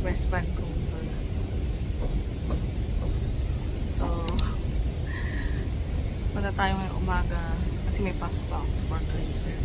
West Vancouver. So, wala tayo ngayong umaga kasi may pasok pa ako sa work later.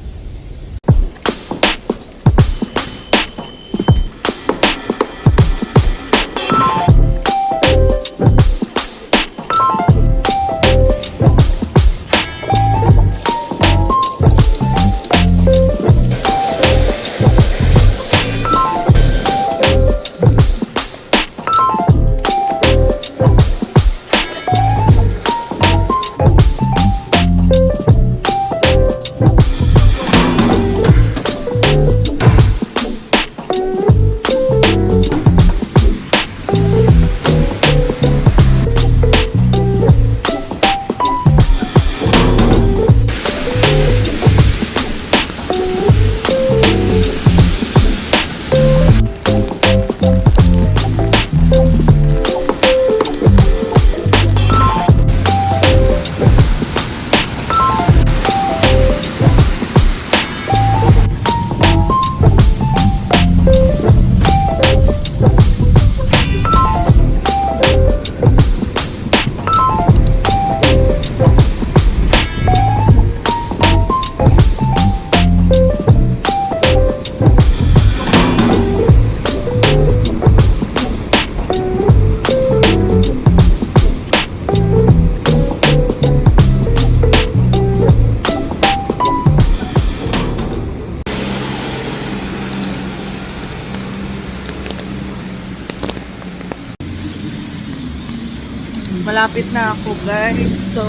Malapit na ako, guys. So,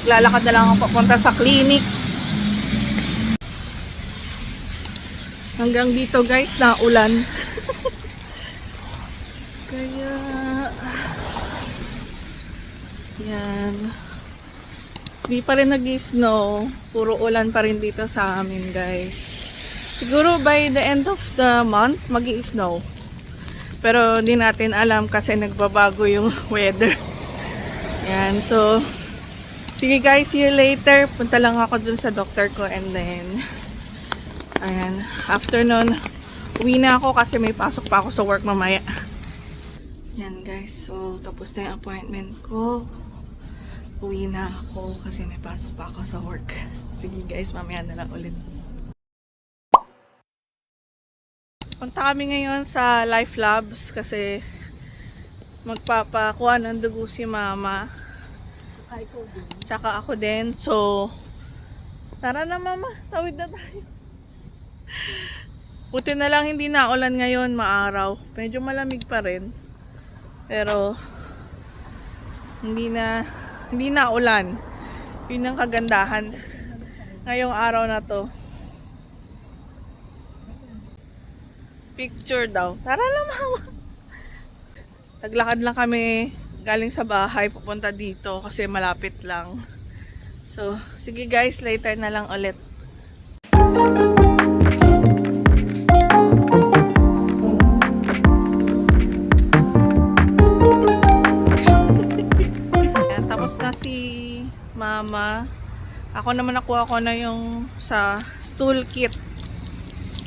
lalakad na lang ako papunta sa clinic. Hanggang dito, guys, na ulan. Kaya, yan. Di pa rin nag-snow. Puro ulan pa rin dito sa amin, guys. Siguro by the end of the month, mag-i-snow. Pero di natin alam kasi nagbabago yung weather. Yan, so sige guys, see you later. Punta lang ako dun sa doctor ko and then ayan, after nun uwi na ako kasi may pasok pa ako sa work mamaya. Yan guys, so tapos na yung appointment ko. Uwi na ako kasi may pasok pa ako sa work. Sige guys, mamaya na lang ulit. Punta kami ngayon sa Life Labs kasi magpapakuha ng dugo si mama. Tsaka ako din. So, tara na mama, tawid na tayo. Buti na lang hindi na ulan ngayon, maaraw. Medyo malamig pa rin. Pero, hindi na ulan. Yun ang kagandahan ngayong araw na to. Picture daw. Tara na mama. Naglakad lang kami galing sa bahay pupunta dito kasi malapit lang. So, sige guys, later na lang ulit. Ayan, tapos na si mama. Ako naman nakuha ko na yung sa stool kit.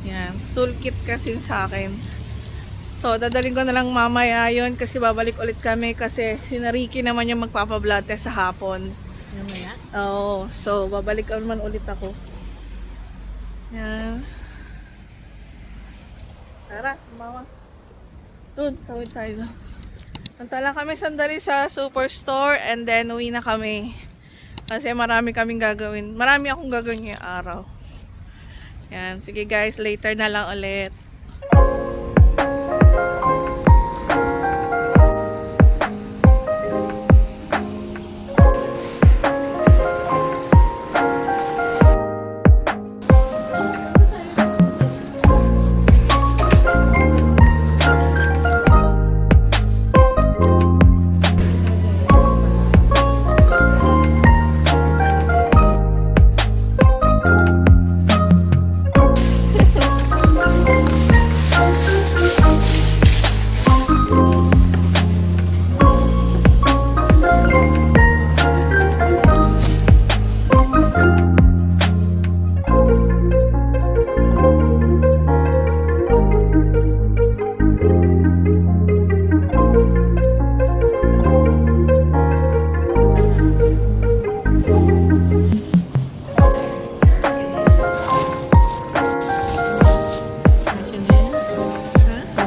Yan, stool kit kasi sa akin. So, dadalhin ko na lang mamaya yun kasi babalik ulit kami kasi si Ricky naman yung magpapa-blood test sa hapon. Mamaya? Oo, so babalik naman ulit ako. Yan. Tara, mama. Doon, tawid tayo. Punta lang kami sandali sa superstore and then uwi na kami. Kasi marami kaming gagawin. Marami akong gagawin ngayong araw. Yan, sige guys, later na lang ulit.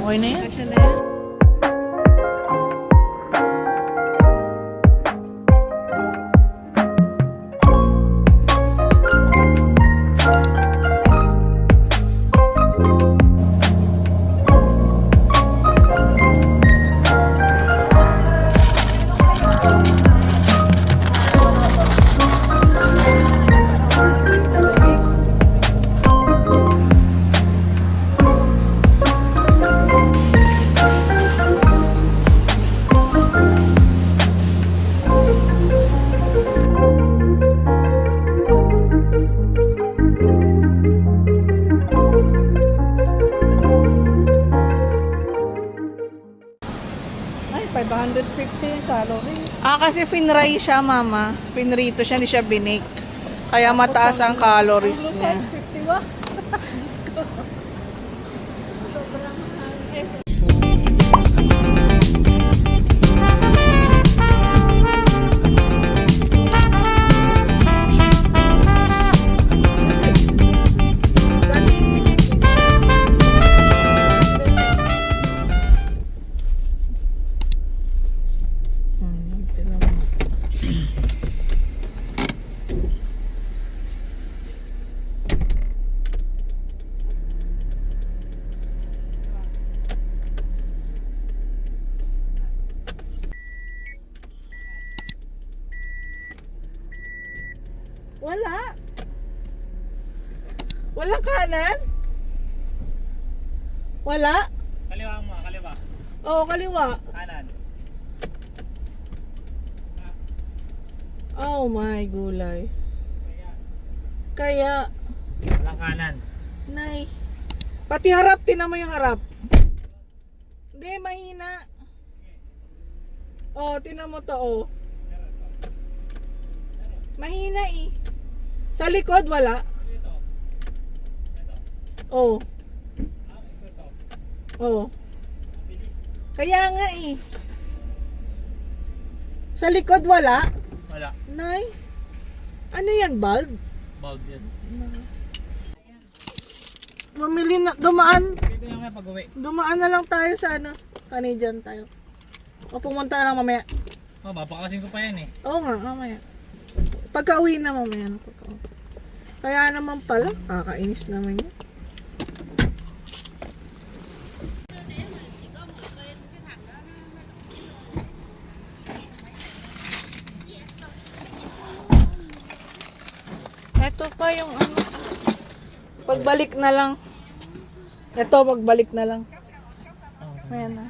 Okay na yan. Kasya na yan. Ay, 550 calories. Kasi finry siya, mama. Finrito siya, hindi siya binake. Kaya mataas ang calories Ang niya. size 51. Diyos ko. Sobrang mahal. Wala. Walang kanan? Wala? Kaliwa mo, kaliwa. Oo, kaliwa. Kanan. Oh my gulay. Kaya, Walang kanan. nay. Pati harap, tinan mo yung harap. Hindi, mahina. Oh, tinan mo to, oh. Mahina eh. Sa likod, wala. Ito. Oh. Ito. Oh. Kaya nga eh. Sa likod, wala. Wala. Nay. Ano yan, bulb? Bulb yan. Mamili na, dumaan. Pwede nga pag-uwi. Dumaan na lang tayo sa ano. Canadian tayo. O pumunta na lang mamaya. Oh, papakasin ko pa yan eh. Oo nga, mamaya. Pagka-uwi na mamaya. Kaya naman pala, kakainis naman yun. Ito pa yung ano. Pagbalik na lang. Ito, pagbalik na lang. Ayan na.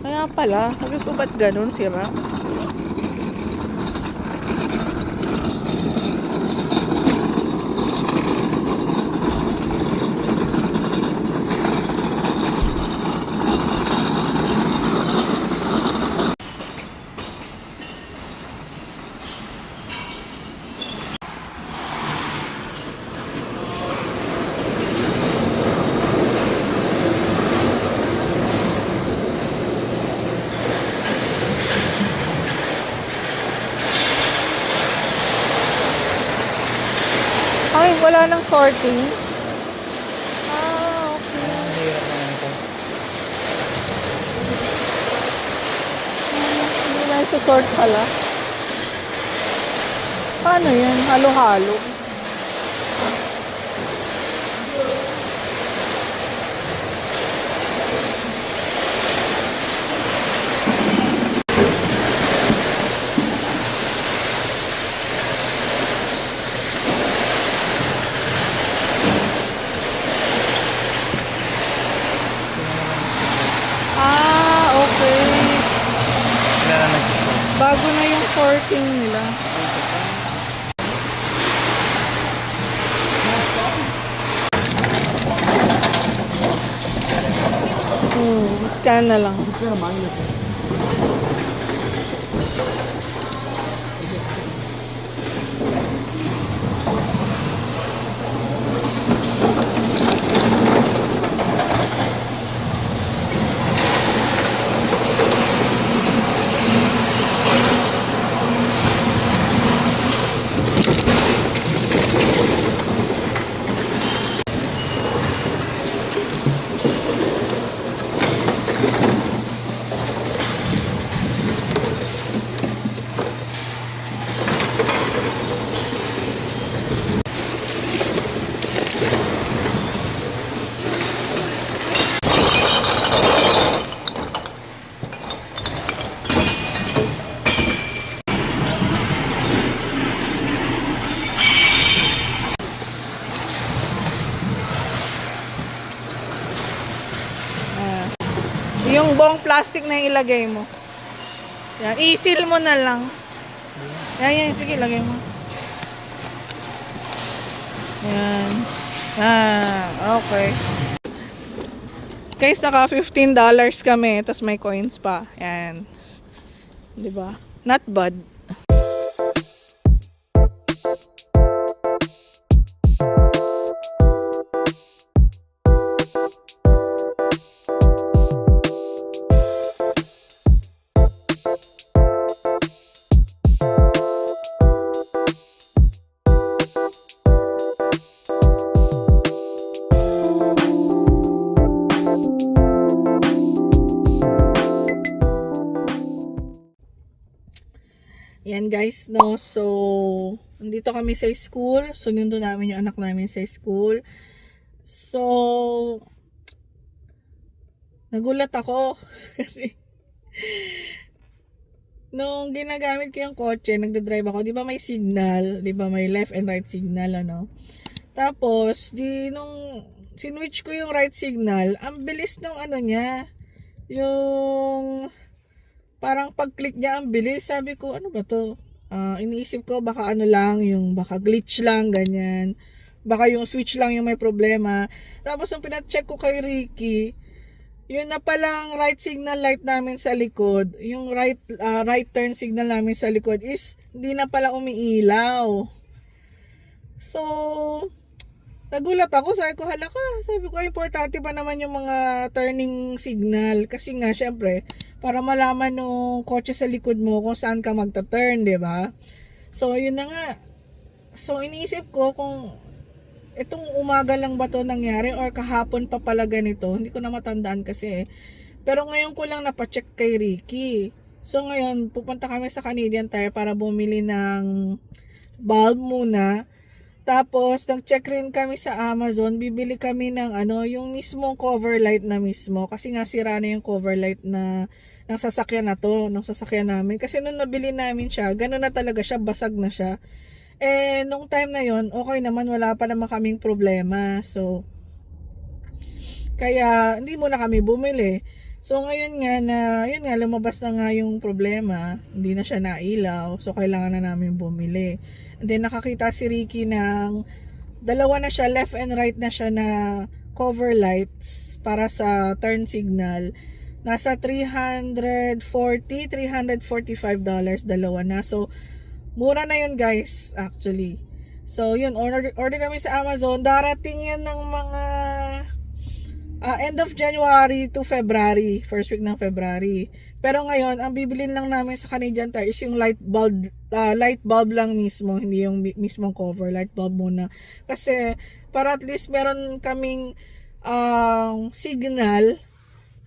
Kaya pala, sabi ko ba't ganun sira? Ay, wala nang sorting. Okay. Ang hirap na ito. Hindi na sort pala. Paano yan? Halo-halo. Okay. Wala na nag-store. Bago na yung sorting nila. Scan na lang. buong plastic na yung ilagay mo. Yan, i-seal mo na lang. Yan, sige, lagay mo. Yan. Okay. Guys, naka $15 kami, tapos may coins pa. Yan. 'Di ba? Not bad. Yan guys, no. So, nandito kami sa school. So, nindo namin yung anak namin sa school. So, nagulat ako. Kasi, nung ginagamit ko yung kotse, nagdadrive ako, di ba may signal? Di ba may left and right signal, ano? Tapos, nung sinwitch ko yung right signal, ang bilis ng ano niya. Yung parang pag-click niya ang bilis. Sabi ko, ano ba to? Iniisip ko baka ano lang, yung baka glitch lang, ganyan. Baka yung switch lang yung may problema. Tapos nung pina-check ko kay Ricky, yun na palang right signal light namin sa likod, yung right turn signal namin sa likod is hindi na pala umiilaw. So, nagulat ako, sabi ko, hala ka. Sabi ko, importante pa naman yung mga turning signal. Kasi nga, syempre, para malaman nung kotse sa likod mo kung saan ka magta-turn, di ba? So, yun na nga. So, iniisip ko kung itong umaga lang ba to nangyari or kahapon pa pala ganito. Hindi ko na matandaan kasi. Pero ngayon ko lang napacheck kay Ricky. So, ngayon, pupunta kami sa Canadian Tire para bumili ng bulb muna. Tapos, nag-check rin kami sa Amazon. Bibili kami ng yung mismong cover light na mismo. Kasi nga sira na yung cover light ng sasakyan na to, ng sasakyan namin. Kasi nung nabili namin siya, gano'n na talaga siya, basag na siya. Eh, nung time na yon, okay naman, wala pa naman kaming problema. So, kaya, hindi muna kami bumili. So, ngayon nga lumabas na nga yung problema. Hindi na siya nailaw. So, kailangan na namin bumili. And then, nakakita si Ricky ng dalawa na siya, left and right na siya na cover lights para sa turn signal. Nasa $345 dalawa na. So, mura na yun guys, actually. So, yun, order kami sa Amazon. Darating yan ng mga end of January to February, first week ng February. Pero ngayon, ang bibilin lang namin sa Canadian Tire is yung light bulb lang mismo, hindi yung mismong cover, light bulb muna. Kasi, para at least meron kaming signal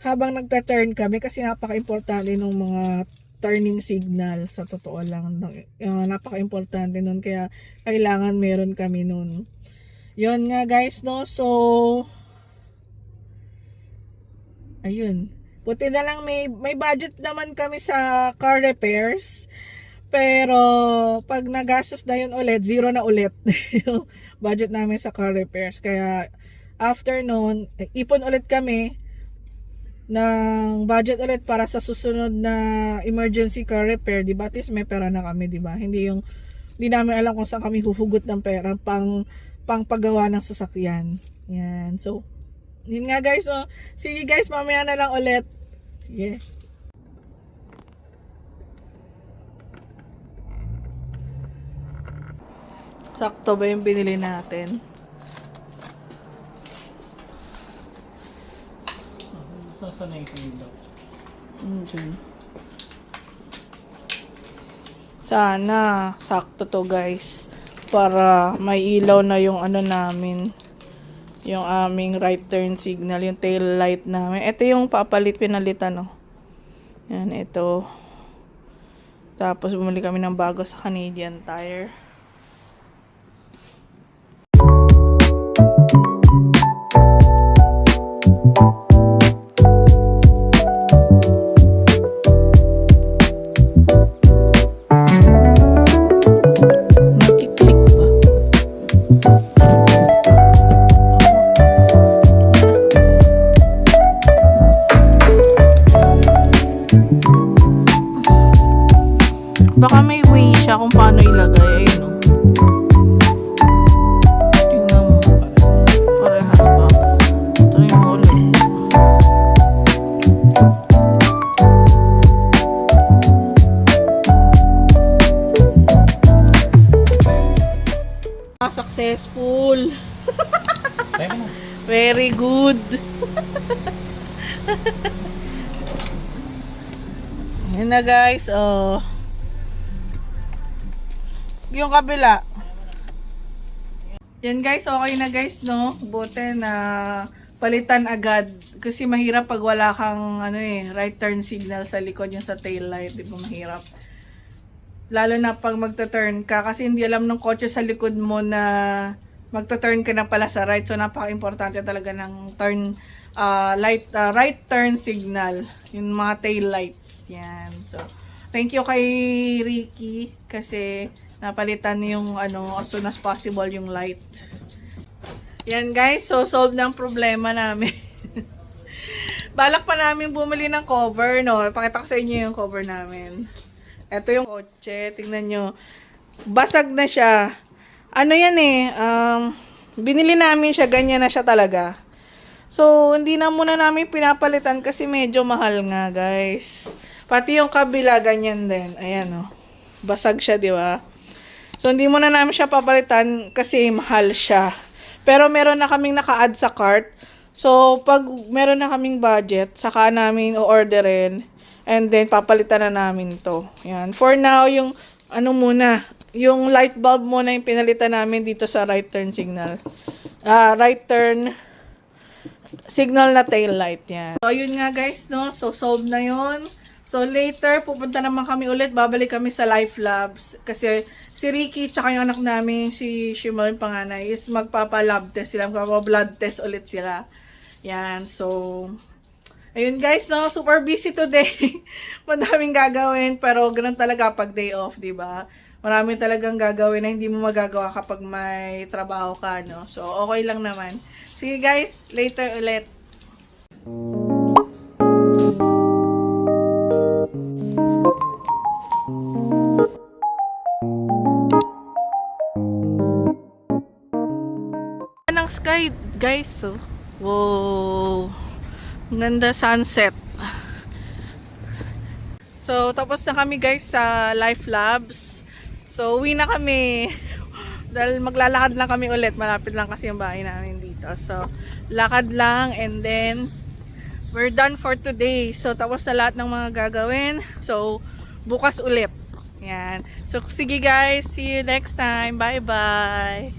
habang nagta-turn kami, kasi napaka-importante ng mga turning signal, sa totoo lang. Napaka-importante nun, kaya kailangan meron kami nun. Yun nga guys, no? So, ayun. Buti na lang may budget naman kami sa car repairs. Pero, pag nagastos na yun ulit, zero na ulit yung budget namin sa car repairs. Kaya, after nun, ipon ulit kami ng budget ulit para sa susunod na emergency car repair, di ba? At least may pera na kami, di ba? Hindi namin alam kung saan kami huhugot ng pera pang paggawa ng sasakyan. Yan. So, yun nga guys. So, sige guys, mamaya na lang ulit. Sige. Sakto ba yung binili natin? Saan na yung ilaw? Dyan. Sana sakto to guys, para may ilaw na yung namin, yung aming right turn signal, yung tail light namin. Ito yung pinalitan, no. Yan, ito. Tapos bumili kami ng bago sa Canadian Tire. Successful. Teka na. Very good. Yun na guys, oh. Yung kabila. Yan guys, okay na guys, no? Buti na palitan agad. Kasi mahirap pag wala kang right turn signal sa likod yung sa tail light. Di ba mahirap? Lalo na pag magta-turn ka. Kasi hindi alam ng kotse sa likod mo na magta-turn ka na pala sa right. So napaka-importante talaga ng turn right turn signal. Yung mga tail lights. Yan. So, thank you kay Ricky kasi napalitan yung as soon as possible yung light. Yan guys, so solve na ang problema namin. Balak pa namin bumili ng cover, no? Pakita ko sa inyo yung cover namin. Ito yung kotse, tingnan nyo. Basag na siya. Ano yan binili namin siya, ganyan na siya talaga. So, hindi na muna namin pinapalitan kasi medyo mahal nga guys. Pati yung kabila, ganyan din. Ayan basag siya, di ba? So, hindi muna namin siya papalitan kasi mahal siya. Pero meron na kaming naka-add sa cart. So, pag meron na kaming budget, saka namin o-orderin. And then, papalitan na namin to. Yan. For now, yung yung light bulb muna yung pinalitan namin dito sa right turn signal. Right turn signal na tail light. Yan. So, yun nga guys, no? So, solved na yun. So, later, pupunta naman kami ulit. Babalik kami sa Life Labs. Kasi, si Ricky, tsaka yung anak namin, si Shimon, yung panganay, is magpapa-lab test sila. Magpapa-blood test ulit sila. Yan. So, ayun guys, no? Super busy today. Madaming gagawin. Pero, ganun talaga pag day off, diba? Marami talagang gagawin na hindi mo magagawa kapag may trabaho ka, no? So, okay lang naman. See you guys later ulit. Ng sky guys, so wow, ganda sunset. So tapos na kami guys sa Life Labs. So uwi na kami dahil maglalakad lang kami ulit, malapit lang kasi yung bahay namin dito. So lakad lang and then we're done for today. So tapos na lahat ng mga gagawin. So bukas ulit. Yan. So sige guys, see you next time. Bye bye.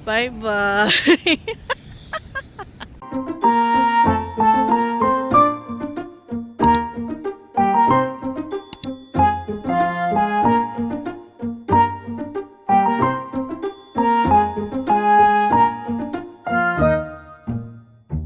Bye-bye.